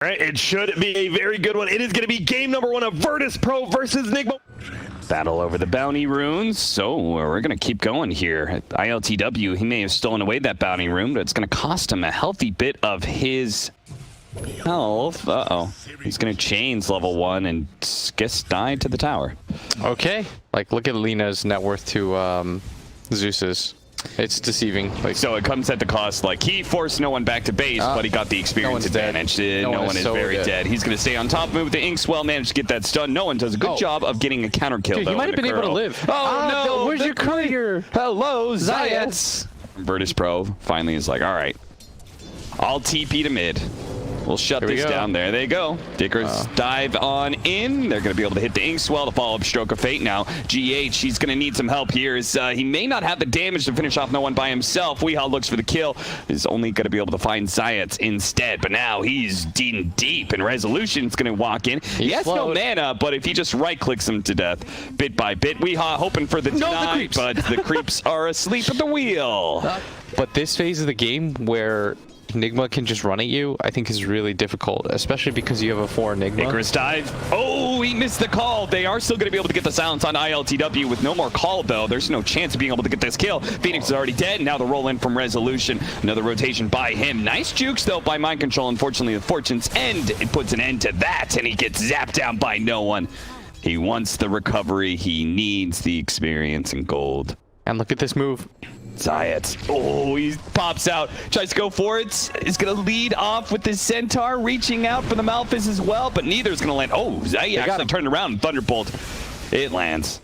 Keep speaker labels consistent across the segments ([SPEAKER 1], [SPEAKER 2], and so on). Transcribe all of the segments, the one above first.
[SPEAKER 1] All right, it should be a very good one. It is going to be game number 1 of Virtus.pro versus Nigma. Battle over the bounty runes. So we're going to keep going here. ILTW, he may have stolen away that bounty rune, but it's going to cost him a healthy bit of his health. Uh-oh. He's going to chains level 1 and gets died to the tower.
[SPEAKER 2] Okay. Like, look at Lena's net worth to Zeus's. It's deceiving. Like,
[SPEAKER 1] so it comes at the cost, like, he forced no one back to base, but he got the experience advantage. No one is very dead. He's going to stay on top of him with the Inkswell, managed to get that stun. No one does a good job of getting a counter kill.
[SPEAKER 2] Dude, he might have been able to live.
[SPEAKER 1] Oh, no.
[SPEAKER 2] Where's your courier?
[SPEAKER 1] Hello, Zayats. Virtus.pro finally is like, all right, I'll TP to mid. We'll shut this down. There they go. Dickers dive on in. They're going to be able to hit the Inkswell, the follow-up stroke of fate now. GH, he's going to need some help here. He may not have the damage to finish off no one by himself. Weehaw looks for the kill. He's only going to be able to find Zayats instead. But now he's deep, and Resolution's going to walk in. He has no mana, but if he just right-clicks him to death, bit by bit, Weehaw hoping for the deny, but the creeps are asleep at the wheel.
[SPEAKER 2] But this phase of the game where Nigma can just run at you, I think is really difficult, especially because you have a 4 Nigma.
[SPEAKER 1] Icarus dive. Oh, he missed the call. They are still going to be able to get the silence on ILTW with no more call, though. There's no chance of being able to get this kill. Phoenix is already dead. Now the roll in from Resolution. Another rotation by him. Nice jukes, though, by Mind Control. Unfortunately, the fortune's end. It puts an end to that, and he gets zapped down by no one. He wants the recovery. He needs the experience and gold.
[SPEAKER 2] And look at this move.
[SPEAKER 1] Zayats. Oh, he pops out. Tries to go for it. He's going to lead off with the Centaur, reaching out for the Malphus as well, but neither is going to land. Oh, he actually turned around. Thunderbolt. It lands.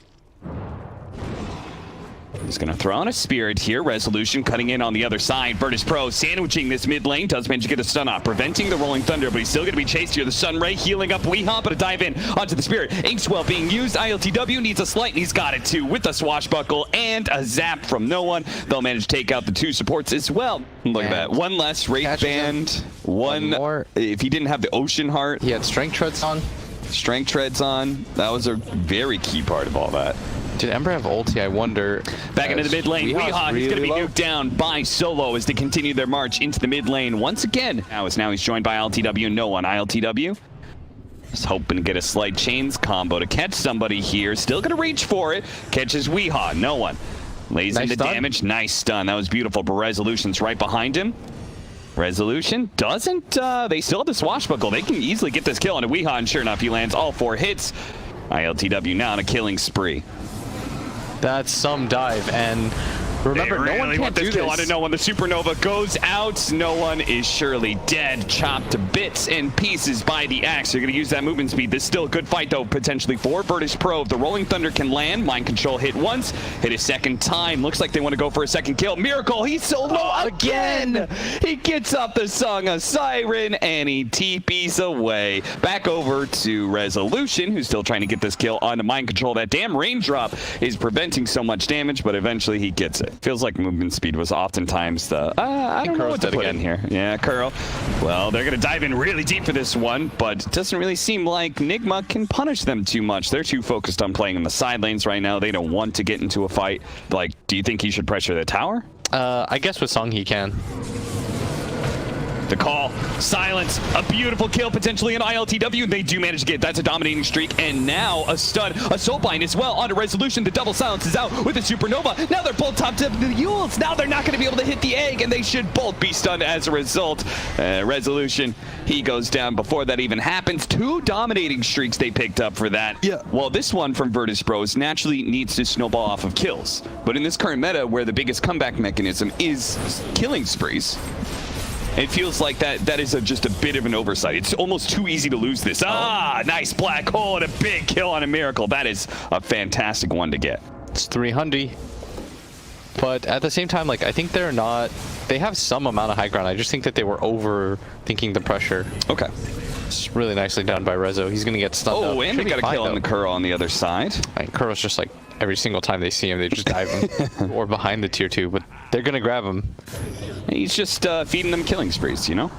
[SPEAKER 1] He's going to throw on a Spirit here. Resolution cutting in on the other side. Virtus.pro sandwiching this mid lane. Does manage to get a stun off, preventing the Rolling Thunder, but he's still going to be chased here. The Sunray healing up Weehaw, but a dive in onto the Spirit. Inkswell being used. ILTW needs a slight, and he's got it too with the Swashbuckle and a zap from no one. They'll manage to take out the 2 supports as well. Look at that. One less Wraith Band. One more. If he didn't have the Ocean Heart.
[SPEAKER 2] He had Strength Treads on.
[SPEAKER 1] Strength Treads on. That was a very key part of all that.
[SPEAKER 2] Did Ember have ulti? I wonder.
[SPEAKER 1] Back into the mid lane. Weehaw, he's going to be nuked down by Solo as they continue their march into the mid lane once again. Now he's joined by ILTW. No one. ILTW just hoping to get a slight chains combo to catch somebody here. Still going to reach for it. Catches Weehaw. No one. Lays in the damage. Nice stun. That was beautiful. But Resolution's right behind him. Resolution doesn't. They still have the Swashbuckle. They can easily get this kill on a Weehaw, and sure enough, he lands all 4 hits. ILTW now on a killing spree.
[SPEAKER 2] That's some dive, and remember, no one can't do this.
[SPEAKER 1] I don't know when the Supernova goes out. No one is surely dead, chopped to bits and pieces by the axe. They're going to use that movement speed. This is still a good fight, though, potentially for Virtus.pro. If the Rolling Thunder can land, Mind Control hit once, hit a second time. Looks like they want to go for a second kill. Miracle, he's solo again. He gets up the Song of Siren, and he TPs away. Back over to Resolution, who's still trying to get this kill onto Mind Control. That damn raindrop is preventing so much damage, but eventually he gets it. Feels like movement speed was oftentimes the I don't know what to put in here. Yeah, Curl. Well, they're gonna dive in really deep for this one, but it doesn't really seem like Nigma can punish them too much. They're too focused on playing in the side lanes right now. They don't want to get into a fight. Like, do you think he should pressure the tower?
[SPEAKER 2] I guess with Song he can.
[SPEAKER 1] The call, silence, a beautiful kill potentially in ILTW. They do manage to get, that's a dominating streak, and now a stun, a Soulbind as well onto Resolution. The double silence is out with a Supernova. Now they're both topped up the Yules. Now they're not going to be able to hit the egg, and they should both be stunned as a result. Resolution, he goes down before that even happens. 2 dominating streaks they picked up for that. Yeah. Well, this one from Virtus.pro naturally needs to snowball off of kills, but in this current meta where the biggest comeback mechanism is killing sprees, it feels like that is just a bit of an oversight. It's almost too easy to lose this. Nice black hole and a big kill on a Miracle. That is a fantastic one to get.
[SPEAKER 2] It's 300. But at the same time, like, I think they're not... They have some amount of high ground. I just think that they were overthinking the pressure.
[SPEAKER 1] Okay.
[SPEAKER 2] It's really nicely done by Rezo. He's going to get stunned up.
[SPEAKER 1] And they got a kill on the Curl on the other side.
[SPEAKER 2] Curl's just like, every single time they see him, they just dive him. Or behind the tier 2, but they're going to grab him.
[SPEAKER 1] He's just feeding them killing sprees, you know?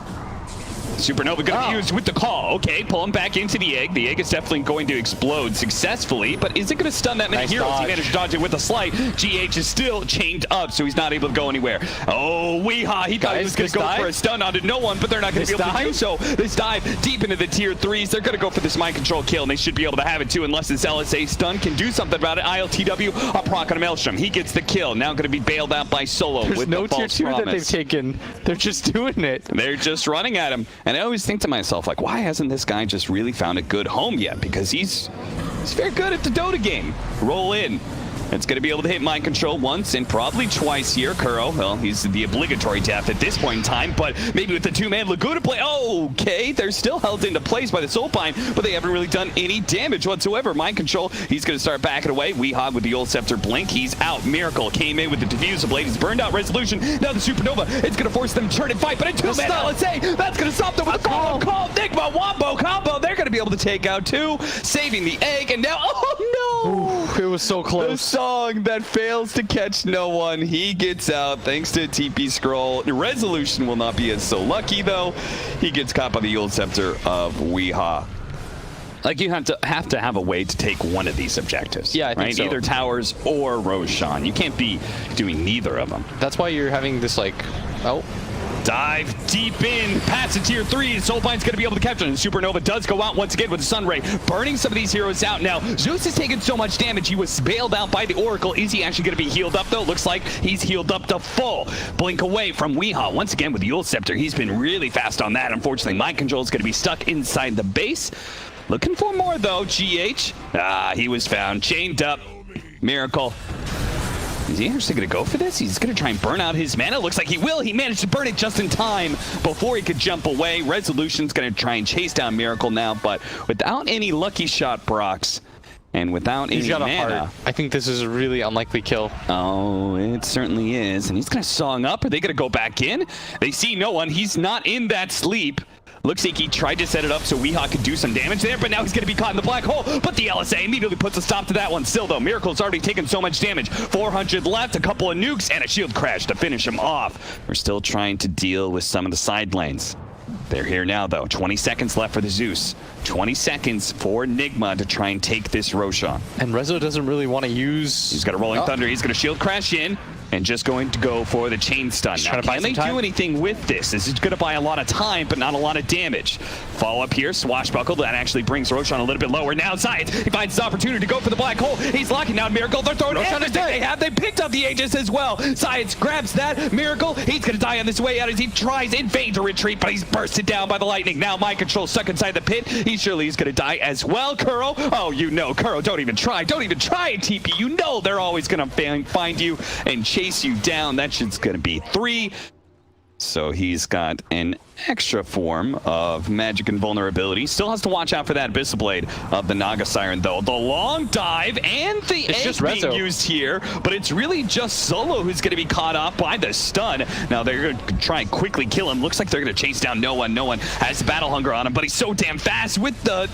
[SPEAKER 1] Supernova gonna be used with the call. Okay, pull him back into the egg. The egg is definitely going to explode successfully, but is it gonna stun that many
[SPEAKER 2] Nice
[SPEAKER 1] heroes?
[SPEAKER 2] dodge.
[SPEAKER 1] He managed to dodge it with a slight. GH is still chained up, so he's not able to go anywhere. Oh, Weehaw, he thought he was gonna go for a stun onto no one, but they're not gonna be able to do so. This dive deep into the tier 3s. They're gonna go for this mind control kill, and they should be able to have it too, unless this LSA stun can do something about it. ILTW, a proc on a Maelstrom. He gets the kill. Now gonna be bailed out by Solo.
[SPEAKER 2] There's
[SPEAKER 1] with
[SPEAKER 2] no
[SPEAKER 1] the
[SPEAKER 2] tier
[SPEAKER 1] false
[SPEAKER 2] 2
[SPEAKER 1] promise.
[SPEAKER 2] that they've taken. They're just doing it.
[SPEAKER 1] They're just running at him. And I always think to myself, like, why hasn't this guy just really found a good home yet? Because he's very good at the Dota game. Roll in. It's going to be able to hit mind control once and probably twice here. Kuro, well, he's the obligatory death at this point in time, but maybe with the two-man Laguna play. Oh, okay, they're still held into place by the Soulpine, but they haven't really done any damage whatsoever. Mind control, he's going to start backing away. Weehog with the old Scepter blink, he's out. Miracle came in with the Diffuser Blade. He's burned out Resolution. Now the Supernova, it's going to force them to turn and fight, but a two-man LSA, that's going to stop them with a call. Nigma, Wombo combo, they're going to be able to take out two, saving the egg, and now, oh no!
[SPEAKER 2] Ooh, it was so close.
[SPEAKER 1] Song that fails to catch no one. He gets out thanks to TP scroll. Resolution will not be as so lucky though. He gets caught by the old Scepter of Weehaw. Like you have to have a way to take one of these objectives.
[SPEAKER 2] Yeah, I think so.
[SPEAKER 1] Either towers or Roshan. You can't be doing neither of them.
[SPEAKER 2] That's why you're having this like, oh.
[SPEAKER 1] Dive deep in, past the tier 3. Soulbine's going to be able to capture it. And Supernova does go out once again with the Sunray, burning some of these heroes out. Now, Zeus has taken so much damage, he was bailed out by the Oracle. Is he actually going to be healed up, though? Looks like he's healed up to full. Blink away from Weehaw. Once again with the Yule Scepter. He's been really fast on that. Unfortunately, Mind Control is going to be stuck inside the base. Looking for more, though, GH. He was found. Chained up. Miracle. Is he actually going to go for this? He's going to try and burn out his mana. Looks like he will. He managed to burn it just in time before he could jump away. Resolution's going to try and chase down Miracle now, but without any lucky shot Brox and without any mana.
[SPEAKER 2] I think this is a really unlikely kill.
[SPEAKER 1] Oh, it certainly is. And he's going to song up. Are they going to go back in? They see no one. He's not in that sleep. Looks like he tried to set it up so Weehaw could do some damage there, but now he's going to be caught in the black hole. But the LSA immediately puts a stop to that one. Still, though, Miracle's already taken so much damage. 400 left, a couple of nukes, and a shield crash to finish him off. We're still trying to deal with some of the side lanes. They're here now, though. 20 seconds left for the Zeus. 20 seconds for Nigma to try and take this Roshan.
[SPEAKER 2] And Rezo doesn't really want to use...
[SPEAKER 1] He's got a Rolling Thunder. He's going to shield crash in. And just going to go for the chain stun. Now, can they do anything with this? This is going to buy a lot of time, but not a lot of damage. Follow up here, Swashbuckle. That actually brings Roshan a little bit lower. Now Science, he finds his opportunity to go for the black hole. He's locking down Miracle. They're throwing everything they have. They picked up the Aegis as well. Science grabs that. Miracle, he's going to die on this way out as he tries in vain to retreat, but he's bursted down by the lightning. Now Mind Control stuck inside the pit. He surely is going to die as well. Kuro, oh, you know, Kuro, don't even try. Don't even try it, TP. You know they're always going to find you and chase you down. That shit's gonna be 3. So he's got an extra form of magic invulnerability. Still has to watch out for that Abyssal Blade of the Naga Siren, though. The long dive and the egg being used here, but it's really just Solo who's going to be caught off by the stun. Now they're going to try and quickly kill him. Looks like they're going to chase down no one. No one has battle hunger on him, but he's so damn fast with the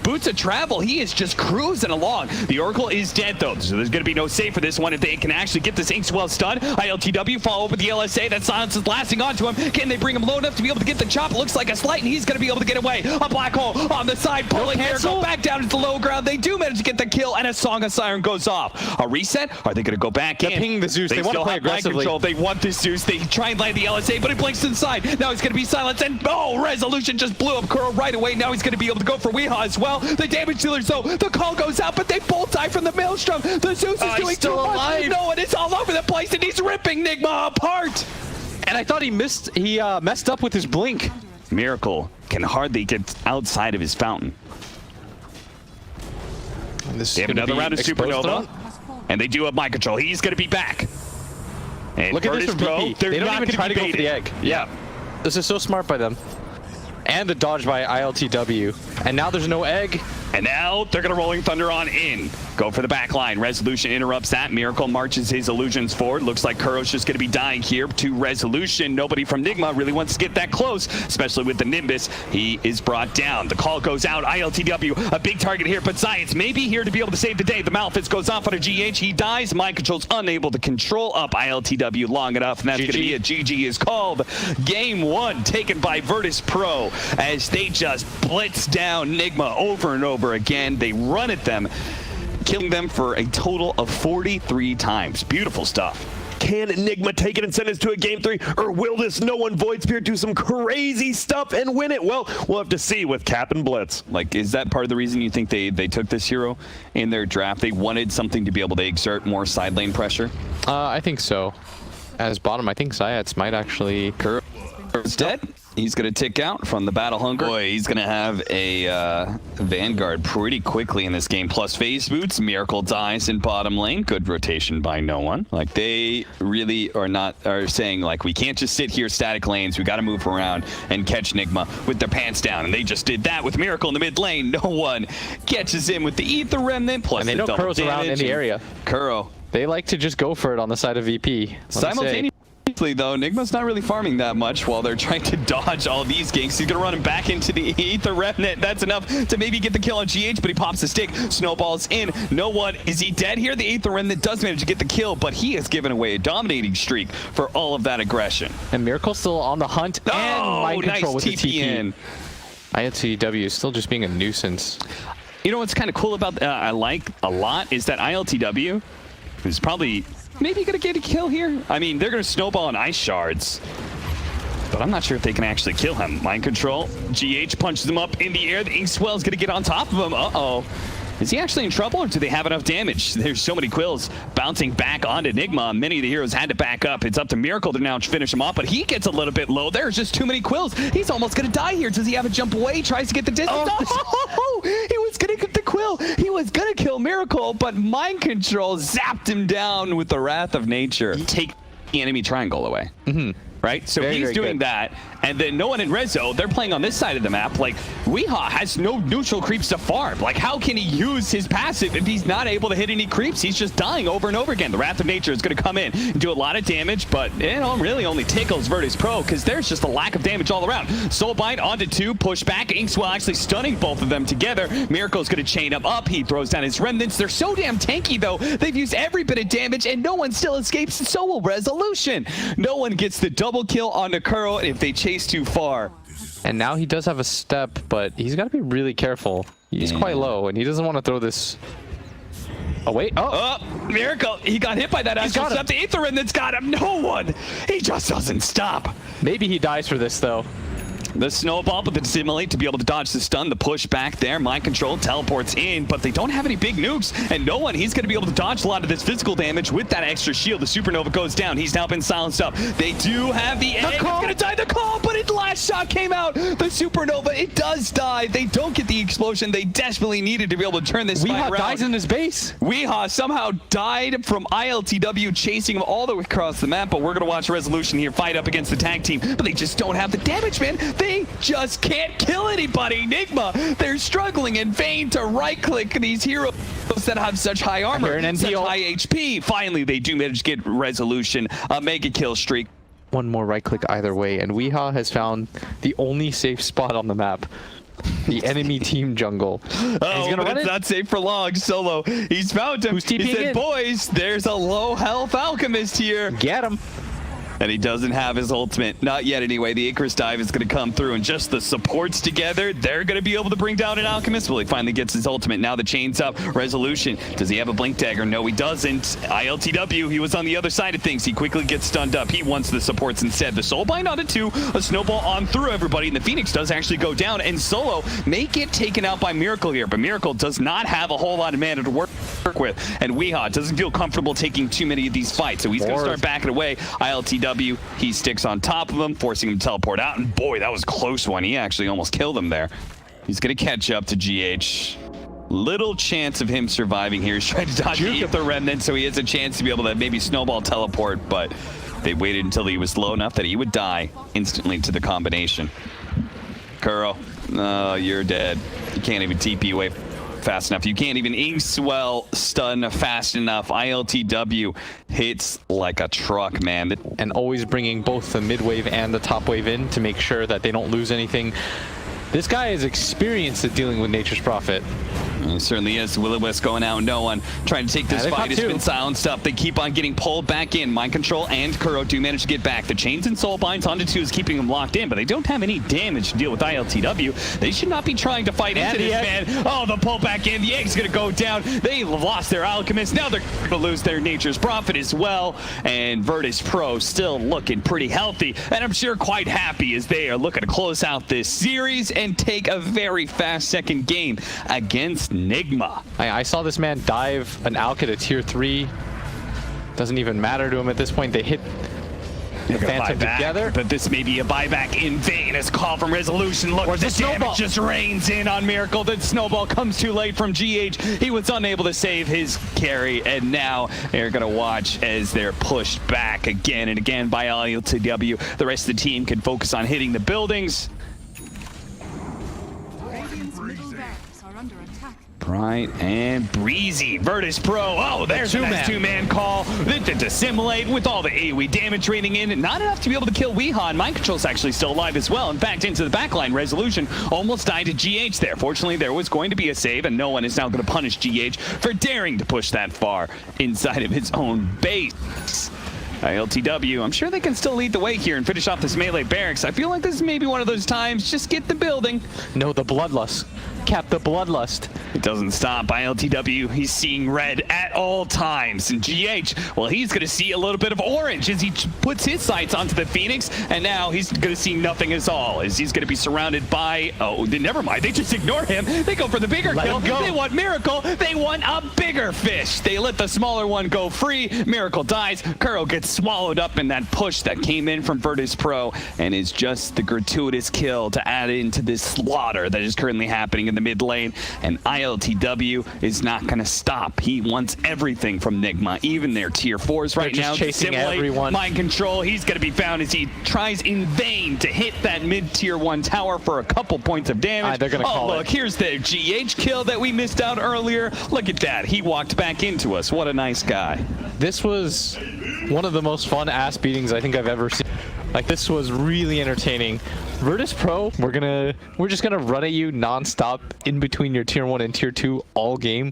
[SPEAKER 1] boots of travel. He is just cruising along. The Oracle is dead, though, so there's going to be no save for this one if they can actually get this Inkswell stun. ILTW follow up with the LSA. That silence is lasting onto him. Can they bring him low enough to be able to get the chop? It looks like a slight, and he's going to be able to get away. A black hole on the side, pulling Miracle back down into the low ground. They do manage to get the kill, and a Song of Siren goes off. A reset? Are they going to go back in?
[SPEAKER 2] They're pinging the Zeus. They want to play aggressively.
[SPEAKER 1] They want this Zeus. They try and land the LSA, but it blinks to the side. Now he's going to be silenced, and oh, Resolution just blew up Kuro right away. Now he's going to be able to go for Weehaw as well. The damage dealers, though, the call goes out, but they both die from the Maelstrom. The Zeus is doing too much. No, and it's all over the place, and he's ripping Nigma apart.
[SPEAKER 2] And I thought he messed up with his blink.
[SPEAKER 1] Miracle can hardly get outside of his fountain. They have another round of Supernova, and they do have Mind Control. He's going to be back. And
[SPEAKER 2] look at this from BP. They don't even try to go for the egg.
[SPEAKER 1] Yeah.
[SPEAKER 2] This is so smart by them. And the dodge by ILTW. And now there's no egg.
[SPEAKER 1] And now they're going to Rolling Thunder on in. Go for the back line. Resolution interrupts that. Miracle marches his illusions forward. Looks like Kuro's just going to be dying here to Resolution. Nobody from Nigma really wants to get that close, especially with the Nimbus. He is brought down. The call goes out. ILTW, a big target here, but Science may be here to be able to save the day. The Malphite goes off on a GH. He dies. Mind Control's unable to control up ILTW long enough, and that's going to be it. GG is called. Game 1 taken by Virtus.pro as they just blitz down Nigma over and over again. They run at them, killing them for a total of 43 times. Beautiful stuff.
[SPEAKER 3] Can Nigma take it and send us to a game 3, or will this no one Void Spear do some crazy stuff and win it? Well, we'll have to see with Cap and Blitz.
[SPEAKER 1] Like, is that part of the reason you think they took this hero in their draft? They wanted something to be able to exert more side lane pressure?
[SPEAKER 2] I think so. As bottom, I think Zayats might actually...
[SPEAKER 1] Kuro's dead. He's going to tick out from the Battle Hunger. Boy, he's going to have a Vanguard pretty quickly in this game. Plus phase boots. Miracle dies in bottom lane. Good rotation by no one. Like, they really are saying, like, we can't just sit here static lanes. We got to move around and catch Nigma with their pants down. And they just did that with Miracle in the mid lane. No one catches him with the Ether Remnant. Plus,
[SPEAKER 2] and they know Kuro's around in the area.
[SPEAKER 1] Kuro.
[SPEAKER 2] They like to just go for it on the side of VP.
[SPEAKER 1] Simultaneously, though, Nigma's not really farming that much while they're trying to dodge all these ganks. He's going to run him back into the Ether Remnant. That's enough to maybe get the kill on GH, but he pops the stick. Snowballs in. No one. Is he dead here? The Ether Remnant does manage to get the kill, but he has given away a dominating streak for all of that aggression.
[SPEAKER 2] And Miracle's still on the hunt.
[SPEAKER 1] Oh,
[SPEAKER 2] and Mind Control with
[SPEAKER 1] TP
[SPEAKER 2] the TP.
[SPEAKER 1] in.
[SPEAKER 2] ILTW is still just being a nuisance.
[SPEAKER 1] You know what's kind of cool about I like a lot is that ILTW is probably maybe going to get a kill here. I mean, they're going to snowball on ice shards, but I'm not sure if they can actually kill him. Mind Control. GH punches him up in the air. The Inkswell's going to get on top of him. Uh-oh. Is he actually in trouble, or do they have enough damage? There's so many quills bouncing back onto Nigma. Many of the heroes had to back up. It's up to Miracle to now finish him off, but he gets a little bit low. There's just too many quills. He's almost going to die here. Does he have a jump away? He tries to get the distance. Oh, he was going to get the quill. He was going to kill Miracle, but Mind Control zapped him down with the Wrath of Nature. Take the enemy triangle away. Right? So he's doing that, and then no one in Rezo, they're playing on this side of the map. Like, Weehaw has no neutral creeps to farm. Like, how can he use his passive if he's not able to hit any creeps? He's just dying over and over again. The Wrath of Nature is going to come in and do a lot of damage, but it really only tickles Virtus.pro because there's just a lack of damage all around. Soulbind onto 2, push back. Inkswell actually stunning both of them together. Miracle's going to chain him up. He throws down his remnants. They're so damn tanky, though. They've used every bit of damage, and no one still escapes, and so will Resolution. No one gets the double kill onto Kuro if they chase too far.
[SPEAKER 2] And now he does have a step, but he's got to be really careful. He's quite low, and he doesn't want to throw this away. Oh,
[SPEAKER 1] Miracle. He got hit by that astral step. The Ether Remnant's got him. No one. He just doesn't stop.
[SPEAKER 2] Maybe he dies for this, though.
[SPEAKER 1] The snowball, but the Dissimulate to be able to dodge the stun, the push back there. Mind Control teleports in, but they don't have any big nukes, and no one. He's going to be able to dodge a lot of this physical damage with that extra shield. The Supernova goes down. He's now been silenced up. They do have the egg. It's going to die. The call, but its last shot came out. The Supernova, it does die. They don't get the explosion they desperately needed to be able to turn this fight around.
[SPEAKER 2] Weehaw dies in his base.
[SPEAKER 1] Weehaw somehow died from ILTW chasing him all the way across the map, but we're going to watch Resolution here fight up against the tag team, but they just don't have the damage, man. They just can't kill anybody. Nigma, they're struggling in vain to right-click these heroes that have such high armor, such high HP. Finally, they do manage to get Resolution, a mega kill streak.
[SPEAKER 2] One more right-click either way, and Weehaw has found the only safe spot on the map. The enemy team jungle.
[SPEAKER 1] Oh, but it's not safe for long. Solo, he's found him. He said, boys, there's a low health alchemist here.
[SPEAKER 2] Get him.
[SPEAKER 1] And he doesn't have his ultimate. Not yet, anyway. The Icarus dive is going to come through, and just the supports together, they're going to be able to bring down an alchemist. Well, he finally gets his ultimate. Now the chain's up. Resolution. Does he have a blink dagger? No, he doesn't. ILTW, he was on the other side of things. He quickly gets stunned up. He wants the supports instead. The Soulbind onto 2. A snowball on through everybody, and the Phoenix does actually go down, and Solo may get taken out by Miracle here, but Miracle does not have a whole lot of mana to work with, and Weehaw doesn't feel comfortable taking too many of these fights, so he's going to start backing away. ILTW, he sticks on top of him, forcing him to teleport out, and boy, that was a close one. He actually almost killed him there. He's going to catch up to GH. Little chance of him surviving here. He's trying to dodge the remnant, so he has a chance to be able to maybe snowball teleport, but they waited until he was low enough that he would die instantly to the combination. Kuro, no, you're dead. You can't even TP away fast enough. You can't even ace well, stun fast enough. ILTW hits like a truck, man.
[SPEAKER 2] And always bringing both the mid wave and the top wave in to make sure that they don't lose anything. This guy is experienced at dealing with Nature's Prophet.
[SPEAKER 1] It certainly is. Will-O-Wisp going out, no one trying to take this fight. It's been silenced up. They keep on getting pulled back in. Mind Control and Kuro do manage to get back. The chains and soul binds onto 2 is keeping them locked in, but they don't have any damage to deal with ILTW. They should not be trying to fight into this, man. Oh, the pull back in. The egg's going to go down. They lost their Alchemist. Now they're going to lose their Nature's Prophet as well. And Virtus.pro still looking pretty healthy, and I'm sure quite happy as they are looking to close out this series and take a very fast second game against Nigma.
[SPEAKER 2] I saw this man dive an Alk at a tier 3. Doesn't even matter to him at this point. They hit the Phantom together.
[SPEAKER 1] But this may be a buyback in vain as call from Resolution. Look, the damage just rains in on Miracle. The snowball comes too late from GH. He was unable to save his carry, and now they're going to watch as they're pushed back again and again by ILTW. The rest of the team can focus on hitting the buildings. Bright and breezy. Virtus.pro. Oh, there's a nice two-man call. To simulate with all the AoE damage raining in. Not enough to be able to kill Weehan. Mind Control's actually still alive as well. In fact, into the backline. Resolution almost died to GH there. Fortunately, there was going to be a save, and no one is now going to punish GH for daring to push that far inside of his own base. ILTW, I'm sure they can still lead the way here and finish off this melee barracks. I feel like this is maybe one of those times, just get the building.
[SPEAKER 2] No, the Bloodlust. Cap the Bloodlust.
[SPEAKER 1] It doesn't stop. ILTW, he's seeing red at all times. And GH, well, he's going to see a little bit of orange as he puts his sights onto the Phoenix. And now he's going to see nothing at all as he's going to be surrounded by... Oh, never mind. They just ignore him. They go for the bigger kill. They want Miracle. They want a bigger fish. They let the smaller one go free. Miracle dies. Kuro gets swallowed up in that push that came in from Virtus.pro and is just the gratuitous kill to add into this slaughter that is currently happening in the mid lane. And ILTW is not going to stop. He wants everything from Nigma, even their tier 4s right now.
[SPEAKER 2] Chasing everyone.
[SPEAKER 1] Mind Control, he's going to be found as he tries in vain to hit that mid tier 1 tower for a couple points of damage.
[SPEAKER 2] They're gonna call
[SPEAKER 1] look, here's the GH kill that we missed out earlier. Look at that. He walked back into us. What a nice guy.
[SPEAKER 2] This was one of the most fun ass beatings I think I've ever seen. Like, this was really entertaining. Virtus.pro, we're just gonna run at you non-stop in between your tier 1 and tier 2 all game.